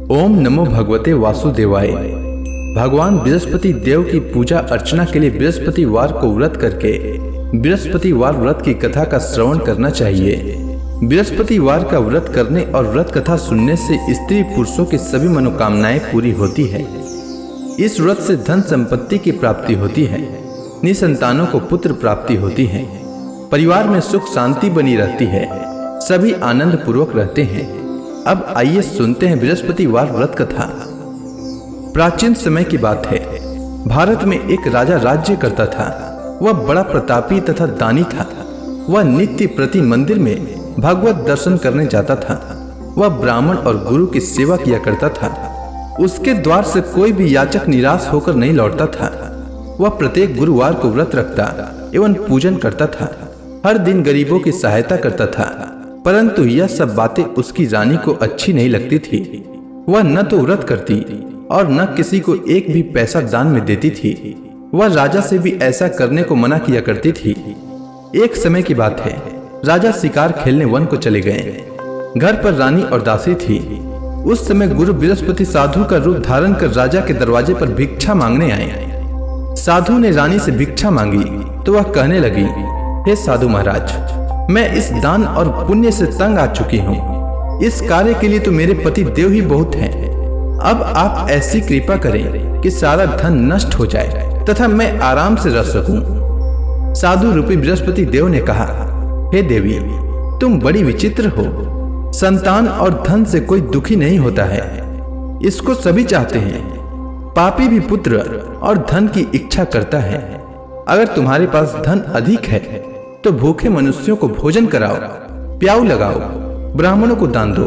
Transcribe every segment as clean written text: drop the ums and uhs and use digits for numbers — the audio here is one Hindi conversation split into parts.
ओम नमो भगवते वासुदेवाय। भगवान बृहस्पति देव की पूजा अर्चना के लिए बृहस्पतिवार को व्रत करके बृहस्पतिवार व्रत की कथा का श्रवण करना चाहिए। बृहस्पतिवार का व्रत करने और व्रत कथा सुनने से स्त्री पुरुषों की सभी मनोकामनाएं पूरी होती है। इस व्रत से धन संपत्ति की प्राप्ति होती है, निसंतानों को पुत्र प्राप्ति होती है, परिवार में सुख शांति बनी रहती है, सभी आनंद पूर्वक रहते हैं। अब आइए सुनते हैं बृहस्पतिवार व्रत कथा। प्राचीन समय की बात है। भारत में एक राजा राज्य करता था। वह बड़ा प्रतापी तथा दानी था। वह नित्य प्रति मंदिर में भगवत दर्शन करने जाता था। वह ब्राह्मण और गुरु की सेवा किया करता था। उसके द्वार से कोई भी याचक निराश होकर नहीं लौटता था। वह प्रत्येक गुरुवार को व्रत रखता एवं पूजन करता था। हर दिन गरीबों की सहायता करता था। परंतु यह सब बातें उसकी रानी को अच्छी नहीं लगती थी। वह न तो व्रत करती और न किसी को एक भी पैसा दान में देती थी। वह राजा से भी ऐसा करने को मना किया करती थी। एक समय की बात है। राजा शिकार खेलने वन को चले गए। घर पर रानी और दासी थी। उस समय गुरु बृहस्पति साधु का रूप धारण कर राजा के दरवाजे पर भिक्षा मांगने आए। साधु ने रानी से भिक्षा मांगी तो वह कहने लगी, हे साधु महाराज, मैं इस दान और पुण्य से तंग आ चुकी हूँ। इस कार्य के लिए तो मेरे पति देव ही बहुत हैं। अब आप ऐसी कृपा करें कि सारा धन नष्ट हो जाए तथा मैं आराम से रह सकूं। साधु रूपी बृहस्पति देव ने कहा, हे देवी, तुम बड़ी विचित्र हो। संतान और धन से कोई दुखी नहीं होता है, इसको सभी चाहते हैं। पापी भी पुत्र और धन की इच्छा करता है। अगर तुम्हारे पास धन अधिक है तो भूखे मनुष्यों को भोजन कराओ, प्याऊ लगाओ, ब्राह्मणों को दान दो,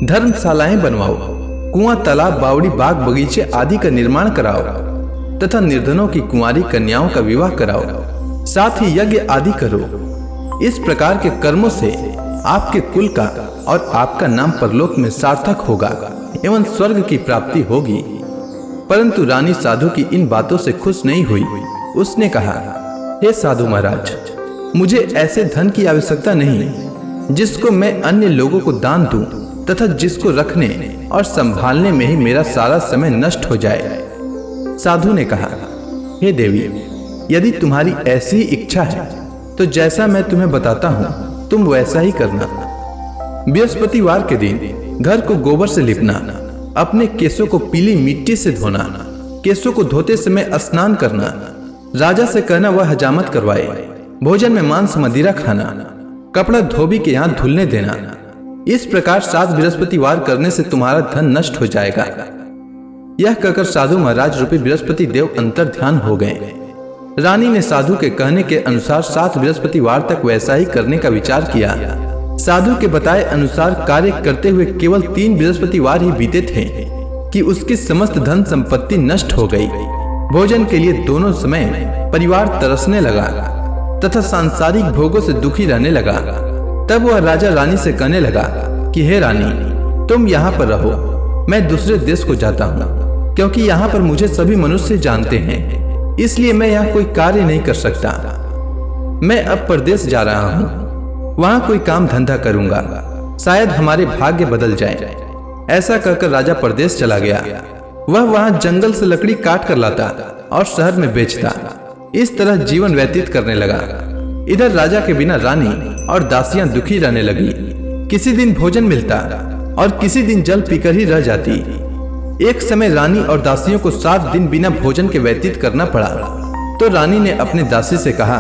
धर्मशालाएं बनवाओ, कुआं, तालाब, बावड़ी, बाग, बगीचे आदि का निर्माण कराओ तथा निर्धनों की कुंवारी कन्याओं का विवाह कराओ, साथ ही यज्ञ आदि करो। इस प्रकार के कर्मों से आपके कुल का और आपका नाम परलोक में सार्थक होगा एवं स्वर्ग की प्राप्ति होगी। परंतु रानी साधु की इन बातों से खुश नहीं हुई। उसने कहा, हे साधु महाराज, मुझे ऐसे धन की आवश्यकता नहीं जिसको मैं अन्य लोगों को दान दूं तथा जिसको रखने और संभालने में ही मेरा सारा समय नष्ट हो जाए। साधु ने कहा, हे देवी, यदि तुम्हारी ऐसी इच्छा है तो जैसा मैं तुम्हें बताता हूँ तुम वैसा ही करना। बृहस्पतिवार के दिन घर को गोबर से लिपना, अपने केसों को पीली मिट्टी से धोना, केसों को धोते समय स्नान करना, राजा से कहना वह हजामत करवाए, भोजन में मांस मदिरा खाना, कपड़ा धोबी के यहाँ धुलने देना। इस प्रकार 7 बृहस्पतिवार करने से तुम्हारा धन नष्ट हो जाएगा। यह कहकर साधु महाराज रूपी बृहस्पति देव अंतर ध्यान हो गए। रानी ने साधु के कहने के अनुसार 7 बृहस्पतिवार तक वैसा ही करने का विचार किया। साधु के बताए अनुसार कार्य करते हुए केवल 3 बृहस्पतिवार ही बीते थे कि उसकी समस्त धन संपत्ति नष्ट हो गई। भोजन के लिए दोनों समय परिवार तरसने लगा तथा सांसारिक भोगों से दुखी रहने लगा। तब वह राजा रानी से कहने लगा कि हे रानी, तुम यहाँ पर रहो, मैं दूसरे देश को जाता हूँ, क्योंकि यहाँ पर मुझे सभी मनुष्य जानते हैं, इसलिए मैं यहाँ कोई कार्य नहीं कर सकता। मैं अब परदेश जा रहा हूँ, वहाँ कोई काम धंधा करूंगा, शायद हमारे भाग्य बदल जाए। ऐसा कहकर राजा परदेश चला गया। वह वहाँ जंगल से लकड़ी काट कर लाता और शहर में बेचता। इस तरह जीवन व्यतीत करने लगा। इधर राजा के बिना रानी और दासियां दुखी रहने लगी। किसी दिन भोजन मिलता और किसी दिन जल पीकर ही रह जाती। एक समय रानी और दासियों को 7 दिन बिना भोजन के व्यतीत करना पड़ा। तो रानी ने अपने दासी से कहा,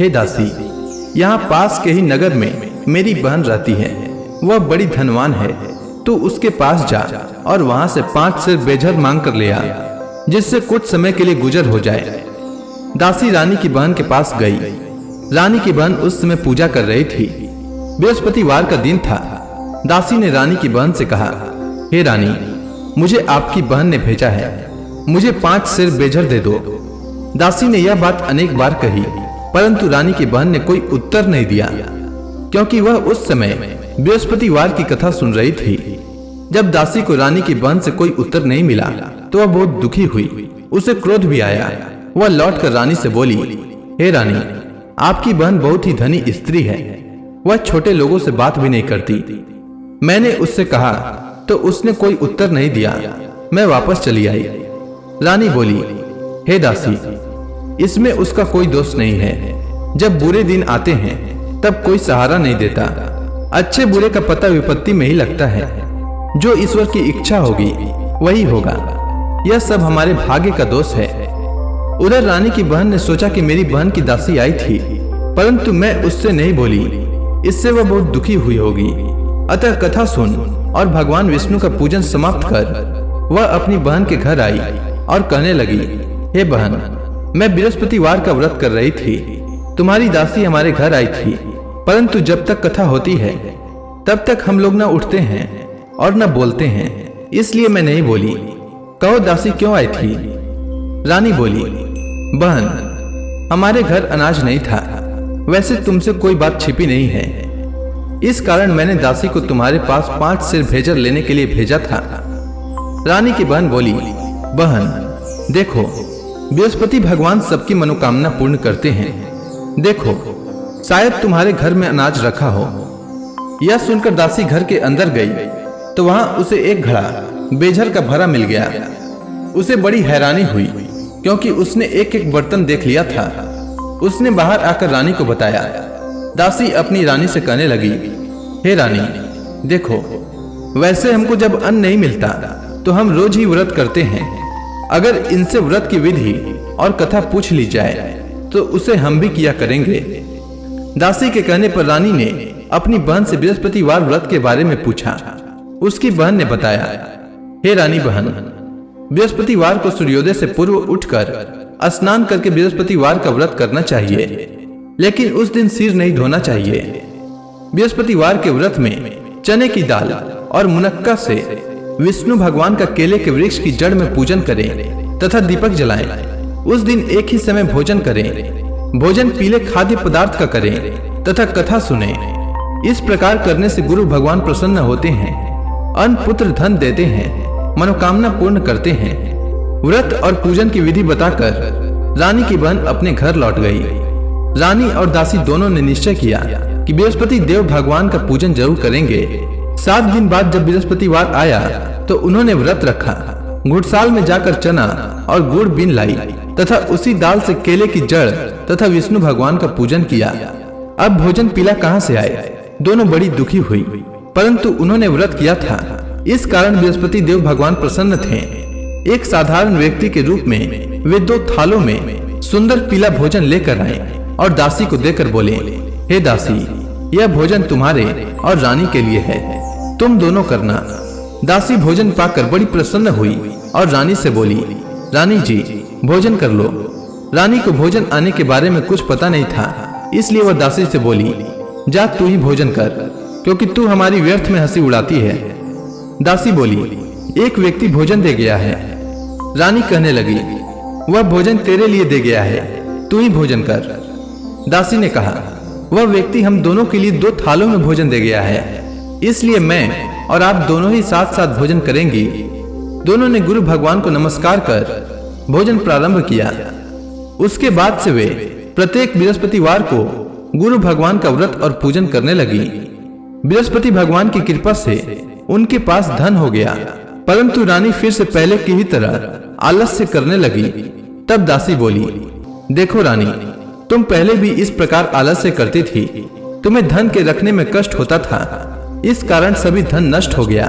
हे दासी, यहाँ पास के ही नगर में मेरी बहन रहती है। वह बड़ी धनवान है। तू उसके पास जा और वहां से 5 सेर बेझर मांग कर ले आ, जिससे कुछ समय के लिए गुजर हो जाए। दासी रानी की बहन के पास गई। रानी की बहन उस समय पूजा कर रही थी। बृहस्पतिवार का दिन था। दासी ने रानी की बहन से कहा, हे रानी, मुझे आपकी बहन ने भेजा है, मुझे 5 सेर बेझर दे दो। दासी ने यह बात अनेक बार कही, परंतु रानी की बहन ने कोई उत्तर नहीं दिया, क्योंकि वह उस समय बृहस्पतिवार की कथा सुन रही थी। जब दासी को रानी की बहन से कोई उत्तर नहीं मिला तो वह बहुत दुखी हुई। उसे क्रोध भी आया। वह लौटकर रानी से बोली, हे रानी, आपकी बहन बहुत ही धनी स्त्री है। वह छोटे लोगों से बात भी नहीं करती। मैंने उससे कहा तो उसने कोई उत्तर नहीं दिया। मैं वापस चली आई। रानी बोली, हे दासी, इसमें उसका कोई दोष नहीं है। जब बुरे दिन आते हैं तब कोई सहारा नहीं देता। अच्छे बुरे का पता विपत्ति में ही लगता है। जो ईश्वर की इच्छा होगी वही होगा। यह सब हमारे भाग्य का दोष है। उधर रानी की बहन ने सोचा कि मेरी बहन की दासी आई थी, परंतु मैं उससे नहीं बोली। इससे वह बहुत दुखी हुई होगी। अतः कथा सुन और भगवान विष्णु का पूजन समाप्त कर वह अपनी बहन के घर आई और कहने लगी, हे बहन, मैं बृहस्पतिवार का व्रत कर रही थी। तुम्हारी दासी हमारे घर आई थी, परंतु जब तक कथा होती है तब तक हम लोग न उठते हैं और न बोलते हैं, इसलिए मैं नहीं बोली। कहो दासी क्यों आई थी? रानी बोली, बहन, हमारे घर अनाज नहीं था। वैसे तुमसे कोई बात छिपी नहीं है। इस कारण मैंने दासी को तुम्हारे पास 5 सेर भेजर लेने के लिए भेजा था। रानी की बहन बोली, बहन देखो, बृहस्पति भगवान सबकी मनोकामना पूर्ण करते हैं। देखो, शायद तुम्हारे घर में अनाज रखा हो। यह सुनकर दासी घर के अंदर गई तो वहां उसे एक घड़ा बेझर का भरा मिल गया। उसे बड़ी हैरानी हुई, क्योंकि उसने एक एक बर्तन देख लिया था। उसने बाहर आकर रानी को बताया। दासी अपनी रानी से कहने लगी, हे रानी, देखो, वैसे हमको जब अन्न नहीं मिलता तो हम रोज ही व्रत करते हैं। अगर इनसे व्रत की विधि और कथा पूछ ली जाए तो उसे हम भी किया करेंगे। दासी के कहने पर रानी ने अपनी बहन से बृहस्पतिवार व्रत के बारे में पूछा। उसकी बहन ने बताया, हे रानी बहन, बृहस्पतिवार को सूर्योदय से पूर्व उठकर स्नान करके बृहस्पतिवार का व्रत करना चाहिए, लेकिन उस दिन सिर नहीं धोना चाहिए। बृहस्पतिवार के व्रत में चने की दाल और मुनक्का से विष्णु भगवान का केले के वृक्ष की जड़ में पूजन करें तथा दीपक जलाएं। उस दिन एक ही समय भोजन करें। भोजन पीले खाद्य पदार्थ का करें तथा कथा सुने। इस प्रकार करने से गुरु भगवान प्रसन्न होते हैं, अन्न पुत्र धन देते हैं, मनोकामना पूर्ण करते हैं। व्रत और पूजन की विधि बताकर रानी की बहन अपने घर लौट गई। रानी और दासी दोनों ने निश्चय किया कि बृहस्पति देव भगवान का पूजन जरूर करेंगे। 7 दिन बाद जब बृहस्पतिवार आया तो उन्होंने व्रत रखा। घुड़साल में जाकर चना और गुड़ बीन लाई तथा उसी दाल से केले की जड़ तथा विष्णु भगवान का पूजन किया। अब भोजन पीला कहाँ से आए? दोनों बड़ी दुखी हुई, परंतु उन्होंने व्रत किया था, इस कारण बृहस्पति देव भगवान प्रसन्न थे। एक साधारण व्यक्ति के रूप में वे 2 थालों में सुंदर पीला भोजन लेकर आए और दासी को देकर बोले, हे दासी, यह भोजन तुम्हारे और रानी के लिए है, तुम दोनों करना। दासी भोजन पाकर बड़ी प्रसन्न हुई और रानी से बोली, रानी जी, भोजन कर लो। रानी को भोजन आने के बारे में कुछ पता नहीं था, इसलिए वह दासी से बोली, जा तू ही भोजन कर, क्योंकि तू हमारी व्यर्थ में हंसी उड़ाती है। दासी बोली, एक व्यक्ति भोजन दे गया है। रानी कहने लगी, वह भोजन तेरे लिए दे गया है, तू ही भोजन कर। दासी ने कहा, वह व्यक्ति हम दोनों के लिए 2 थालों में भोजन दे गया है, इसलिए मैं और आप दोनों ही साथ साथ भोजन करेंगी। दोनों ने गुरु भगवान को नमस्कार कर भोजन प्रारंभ किया। उसके बाद से वे प्रत्येक बृहस्पतिवार को गुरु भगवान का व्रत और पूजन करने लगी। बृहस्पति भगवान की कृपा से उनके पास धन हो गया, परंतु रानी फिर से पहले की ही तरह आलस्य करने लगी। तब दासी बोली, देखो रानी, तुम पहले भी इस प्रकार आलस्य करती थी। तुम्हें धन के रखने में कष्ट होता था, इस कारण सभी धन नष्ट हो गया।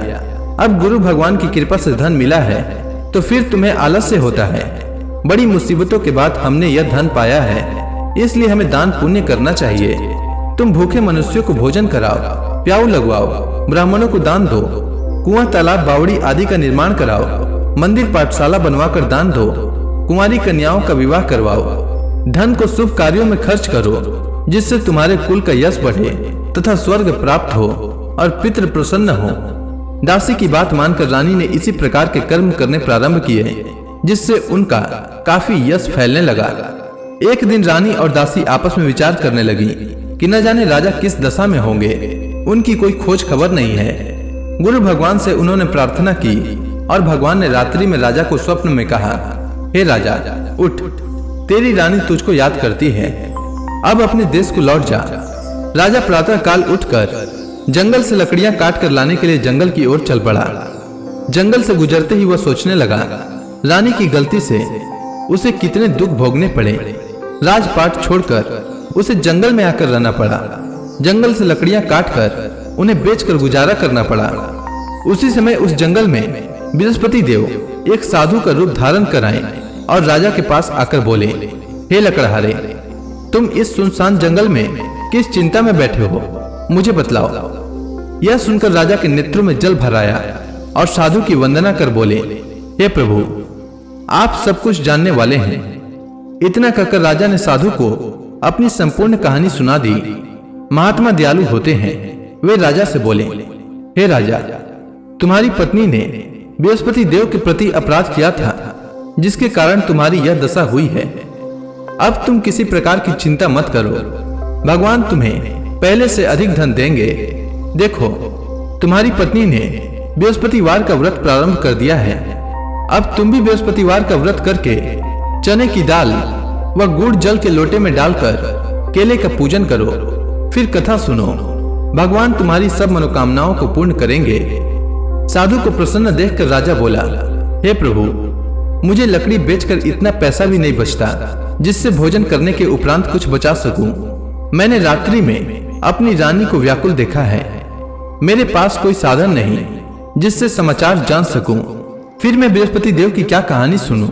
अब गुरु भगवान की कृपा से धन मिला है तो फिर तुम्हें आलस्य होता है। बड़ी मुसीबतों के बाद हमने यह धन पाया है, इसलिए हमें दान पुण्य करना चाहिए। तुम भूखे मनुष्यों को भोजन कराओ, प्याऊ लगवाओ, ब्राह्मणों को दान दो, कुआं तालाब बावड़ी आदि का निर्माण कराओ, मंदिर पाठशाला बनवाकर दान दो, कुंवारी कन्याओं का विवाह करवाओ। धन को शुभ कार्यों में खर्च करो, जिससे तुम्हारे कुल का यश बढ़े तथा स्वर्ग प्राप्त हो और पितृ प्रसन्न हो। दासी की बात मानकर रानी ने इसी प्रकार के कर्म करने प्रारंभ किए, जिससे उनका काफी यश फैलने लगा। एक दिन रानी और दासी आपस में विचार करने लगी कि न जाने राजा किस दशा में होंगे, उनकी कोई खोज खबर नहीं है। गुरु भगवान से उन्होंने प्रार्थना की और भगवान ने रात्रि में राजा को स्वप्न में कहा, हे राजा, उठ, तेरी रानी तुझको याद करती है, अब अपने देश को लौट जा। राजा प्रातः काल उठकर जंगल से लकड़ियां काट कर लाने के लिए जंगल की ओर चल पड़ा। जंगल से गुजरते ही वह सोचने लगा, रानी की गलती से उसे कितने दुख भोगने पड़े। राजपाट छोड़कर उसे जंगल में आकर रहना पड़ा। जंगल से लकड़ियां काटकर उन्हें बेचकर गुजारा करना पड़ा। उसी समय उस जंगल में बृहस्पति देव एक साधु का रूप धारण कर आए और राजा के पास आकर बोले, हे लकड़हारे, तुम इस सुनसान जंगल में किस चिंता में बैठे हो, मुझे बतलाओ। यह सुनकर राजा के नेत्रों में जल भर आया और साधु की वंदना कर बोले, हे प्रभु, आप सब कुछ जानने वाले हैं। इतना कहकर राजा ने साधु को अपनी संपूर्ण कहानी सुना दी। महात्मा दयालु होते हैं। वे राजा से बोले, हे राजा, तुम्हारी पत्नी ने बृहस्पति देव के प्रति अपराध किया था, जिसके कारण तुम्हारी यह दशा हुई है। अब तुम किसी प्रकार की चिंता मत करो, भगवान तुम्हें पहले से अधिक धन देंगे। देखो, तुम्हारी पत्नी ने बृहस्पतिवार का व्रत प्रारंभ कर दिया है। अब तुम भी बृहस्पतिवार का व्रत करके चने की दाल व गुड़ जल के लोटे में डालकर केले का पूजन करो, फिर कथा सुनो। भगवान तुम्हारी सब मनोकामनाओं को पूर्ण करेंगे। साधु को प्रसन्न देखकर राजा बोला, हे प्रभु, मुझे लकड़ी बेचकर इतना पैसा भी नहीं बचता जिससे भोजन करने के उपरांत कुछ बचा सकूं। मैंने रात्रि में अपनी रानी को व्याकुल देखा है। मेरे पास कोई साधन नहीं जिससे समाचार जान सकूं। फिर मैं बृहस्पति देव की क्या कहानी सुनूं?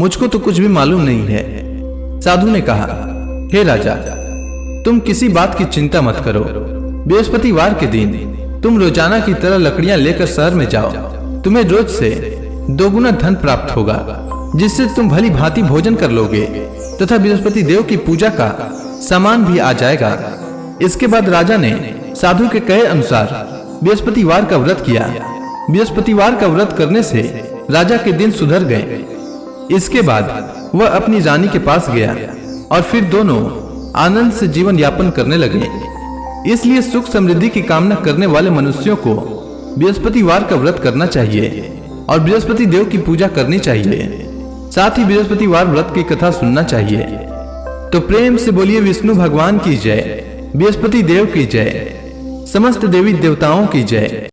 मुझको तो कुछ भी मालूम नहीं है। साधु ने कहा, हे राजा, तुम किसी बात की चिंता मत करो। बृहस्पतिवार के दिन तुम रोजाना की तरह लकड़ियां लेकर शहर में जाओ। तुम्हें रोज से 2 गुना धन प्राप्त होगा, जिससे तुम भली भांति भोजन कर लोगे तथा बृहस्पति देव की पूजा का सामान भी आ जाएगा। इसके बाद राजा ने साधु के कहे अनुसार बृहस्पतिवार का व्रत किया। बृहस्पतिवार का व्रत करने से राजा के दिन सुधर गए। इसके बाद वह अपनी रानी के पास गया और फिर दोनों आनंद से जीवन यापन करने लगे। इसलिए सुख समृद्धि की कामना करने वाले मनुष्यों को बृहस्पतिवार का व्रत करना चाहिए और बृहस्पति देव की पूजा करनी चाहिए। साथ ही बृहस्पतिवार व्रत की कथा सुनना चाहिए। तो प्रेम से बोलिए विष्णु भगवान की जय, बृहस्पति देव की जय, समस्त देवी देवताओं की जय।